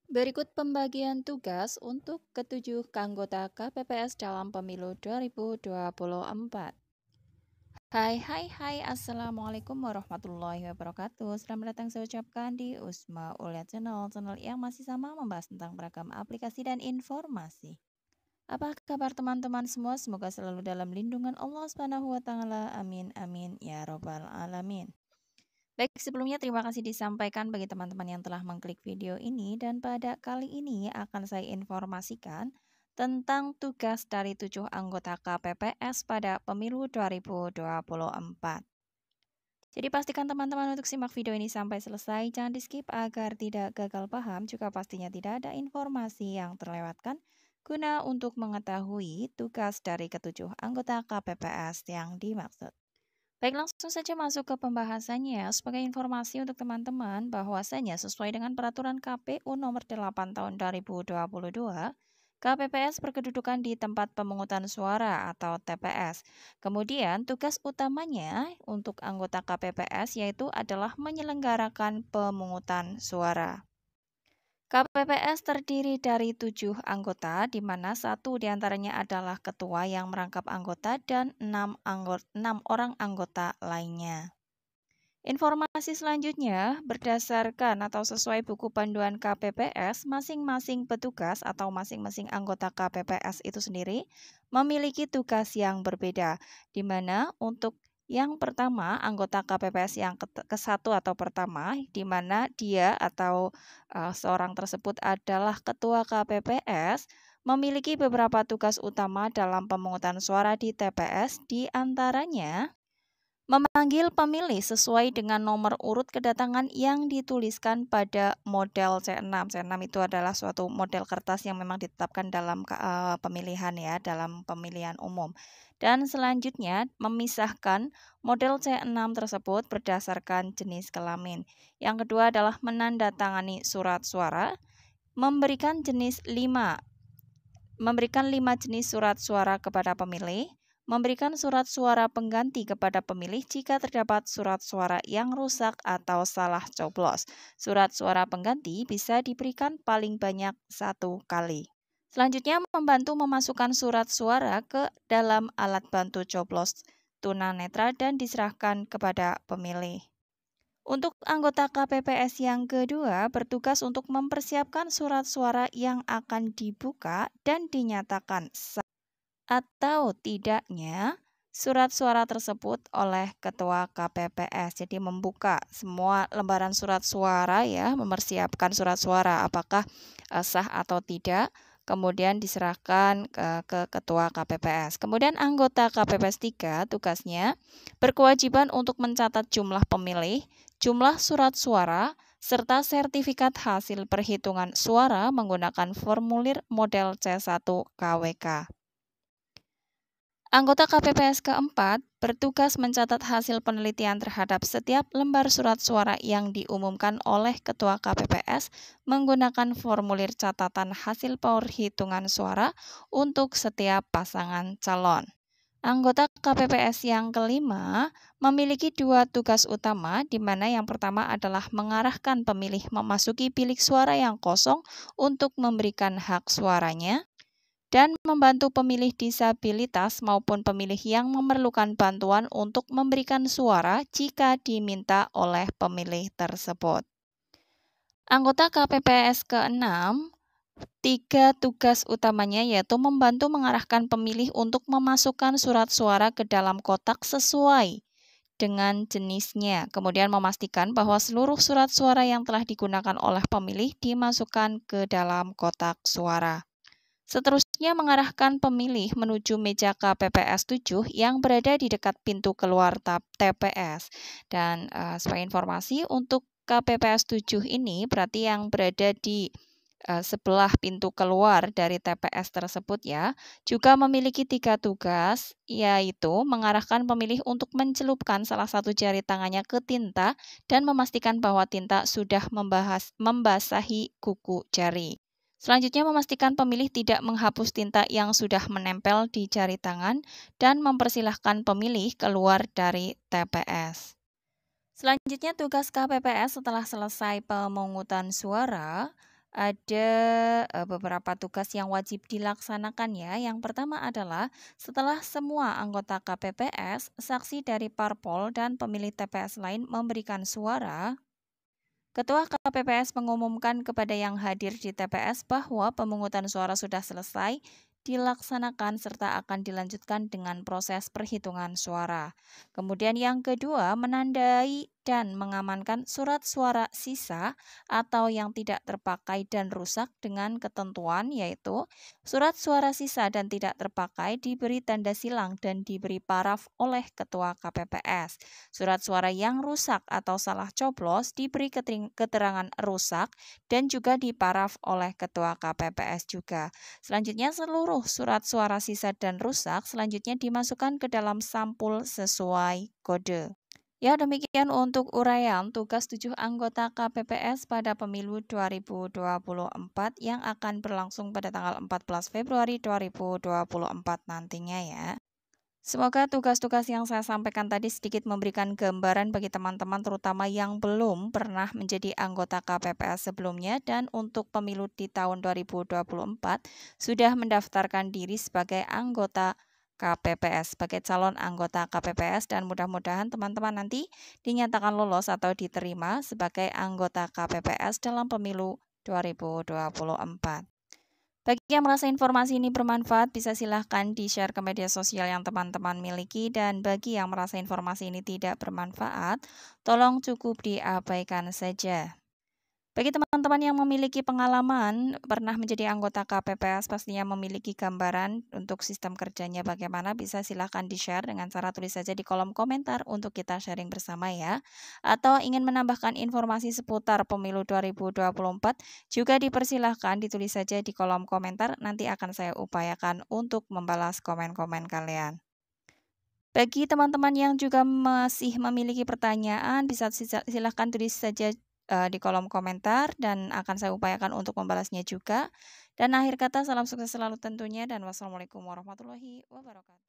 Berikut pembagian tugas untuk ketujuh anggota KPPS dalam pemilu 2024. Hai, Assalamualaikum warahmatullahi wabarakatuh. Selamat datang saya ucapkan di Usma Ulia channel yang masih sama membahas tentang beragam aplikasi dan informasi. Apa kabar teman-teman semua? Semoga selalu dalam lindungan Allah Subhanahu wa taala. Amin amin ya robbal alamin. Baik, sebelumnya terima kasih disampaikan bagi teman-teman yang telah mengklik video ini, dan pada kali ini akan saya informasikan tentang tugas dari 7 anggota KPPS pada pemilu 2024. Jadi pastikan teman-teman untuk simak video ini sampai selesai, jangan di skip agar tidak gagal paham, juga pastinya tidak ada informasi yang terlewatkan guna untuk mengetahui tugas dari ketujuh anggota KPPS yang dimaksud. Baik, langsung saja masuk ke pembahasannya. Sebagai informasi untuk teman-teman, bahwasanya sesuai dengan peraturan KPU nomor 8 tahun 2022, KPPS berkedudukan di tempat pemungutan suara atau TPS. Kemudian tugas utamanya untuk anggota KPPS yaitu adalah menyelenggarakan pemungutan suara. KPPS terdiri dari 7 anggota, di mana 1 diantaranya adalah ketua yang merangkap anggota dan 6 orang anggota lainnya. Informasi selanjutnya, berdasarkan atau sesuai buku panduan KPPS, masing-masing petugas atau masing-masing anggota KPPS itu sendiri memiliki tugas yang berbeda, di mana untuk yang pertama, anggota KPPS yang ke-1 atau pertama, di mana dia atau seorang tersebut adalah ketua KPPS, memiliki beberapa tugas utama dalam pemungutan suara di TPS, di antaranya memanggil pemilih sesuai dengan nomor urut kedatangan yang dituliskan pada model C6. C6 itu adalah suatu model kertas yang memang ditetapkan dalam pemilihan ya, dalam pemilihan umum. Dan selanjutnya memisahkan model C6 tersebut berdasarkan jenis kelamin. Yang kedua adalah menandatangani surat suara, memberikan 5 jenis surat suara kepada pemilih, memberikan surat suara pengganti kepada pemilih jika terdapat surat suara yang rusak atau salah coblos. Surat suara pengganti bisa diberikan paling banyak 1 kali. Selanjutnya, membantu memasukkan surat suara ke dalam alat bantu coblos tunanetra dan diserahkan kepada pemilih. Untuk anggota KPPS yang kedua, bertugas untuk mempersiapkan surat suara yang akan dibuka dan dinyatakan sah atau tidaknya surat suara tersebut oleh ketua KPPS. Jadi membuka semua lembaran surat suara ya, mempersiapkan surat suara apakah sah atau tidak, kemudian diserahkan ke ketua KPPS. Kemudian anggota KPPS 3 tugasnya berkewajiban untuk mencatat jumlah pemilih, jumlah surat suara, serta sertifikat hasil perhitungan suara menggunakan formulir model C1 KWK. Anggota KPPS keempat bertugas mencatat hasil penelitian terhadap setiap lembar surat suara yang diumumkan oleh Ketua KPPS menggunakan formulir catatan hasil perhitungan suara untuk setiap pasangan calon. Anggota KPPS yang kelima memiliki 2 tugas utama, di mana yang pertama adalah mengarahkan pemilih memasuki bilik suara yang kosong untuk memberikan hak suaranya, dan membantu pemilih disabilitas maupun pemilih yang memerlukan bantuan untuk memberikan suara jika diminta oleh pemilih tersebut. Anggota KPPS ke-6, 3 tugas utamanya yaitu membantu mengarahkan pemilih untuk memasukkan surat suara ke dalam kotak sesuai dengan jenisnya, kemudian memastikan bahwa seluruh surat suara yang telah digunakan oleh pemilih dimasukkan ke dalam kotak suara. Seterusnya mengarahkan pemilih menuju meja KPPS 7 yang berada di dekat pintu keluar TPS. Dan sebagai informasi, untuk KPPS 7 ini berarti yang berada di sebelah pintu keluar dari TPS tersebut ya, juga memiliki 3 tugas, yaitu mengarahkan pemilih untuk mencelupkan salah satu jari tangannya ke tinta dan memastikan bahwa tinta sudah membasahi kuku jari. Selanjutnya, memastikan pemilih tidak menghapus tinta yang sudah menempel di jari tangan dan mempersilahkan pemilih keluar dari TPS. Selanjutnya, tugas KPPS setelah selesai pemungutan suara Ada beberapa tugas yang wajib dilaksanakan ya. Yang pertama adalah setelah semua anggota KPPS, saksi dari parpol dan pemilih TPS lain memberikan suara, Ketua KPPS mengumumkan kepada yang hadir di TPS bahwa pemungutan suara sudah selesai, dilaksanakan serta akan dilanjutkan dengan proses perhitungan suara. Kemudian yang kedua, menandai dan mengamankan surat suara sisa atau yang tidak terpakai dan rusak dengan ketentuan yaitu surat suara sisa dan tidak terpakai diberi tanda silang dan diberi paraf oleh Ketua KPPS. Surat suara yang rusak atau salah coblos diberi keterangan rusak dan juga diparaf oleh Ketua KPPS juga. Selanjutnya seluruh surat suara sisa dan rusak selanjutnya dimasukkan ke dalam sampul sesuai kode. Ya, demikian untuk uraian tugas 7 anggota KPPS pada pemilu 2024 yang akan berlangsung pada tanggal 14 Februari 2024 nantinya ya. Semoga tugas-tugas yang saya sampaikan tadi sedikit memberikan gambaran bagi teman-teman terutama yang belum pernah menjadi anggota KPPS sebelumnya dan untuk pemilu di tahun 2024 sudah mendaftarkan diri sebagai anggota KPPS, sebagai calon anggota KPPS dan mudah-mudahan teman-teman nanti dinyatakan lolos atau diterima sebagai anggota KPPS dalam pemilu 2024. Bagi yang merasa informasi ini bermanfaat, bisa silahkan di-share ke media sosial yang teman-teman miliki. Dan bagi yang merasa informasi ini tidak bermanfaat, tolong cukup diabaikan saja. Bagi teman-teman yang memiliki pengalaman pernah menjadi anggota KPPS, pastinya memiliki gambaran untuk sistem kerjanya bagaimana, bisa silahkan di-share dengan cara tulis saja di kolom komentar untuk kita sharing bersama ya. Atau ingin menambahkan informasi seputar pemilu 2024, juga dipersilahkan ditulis saja di kolom komentar, nanti akan saya upayakan untuk membalas komen-komen kalian. Bagi teman-teman yang juga masih memiliki pertanyaan, bisa silahkan tulis saja di kolom komentar dan akan saya upayakan untuk membalasnya juga. Dan akhir kata, salam sukses selalu tentunya dan wassalamualaikum warahmatullahi wabarakatuh.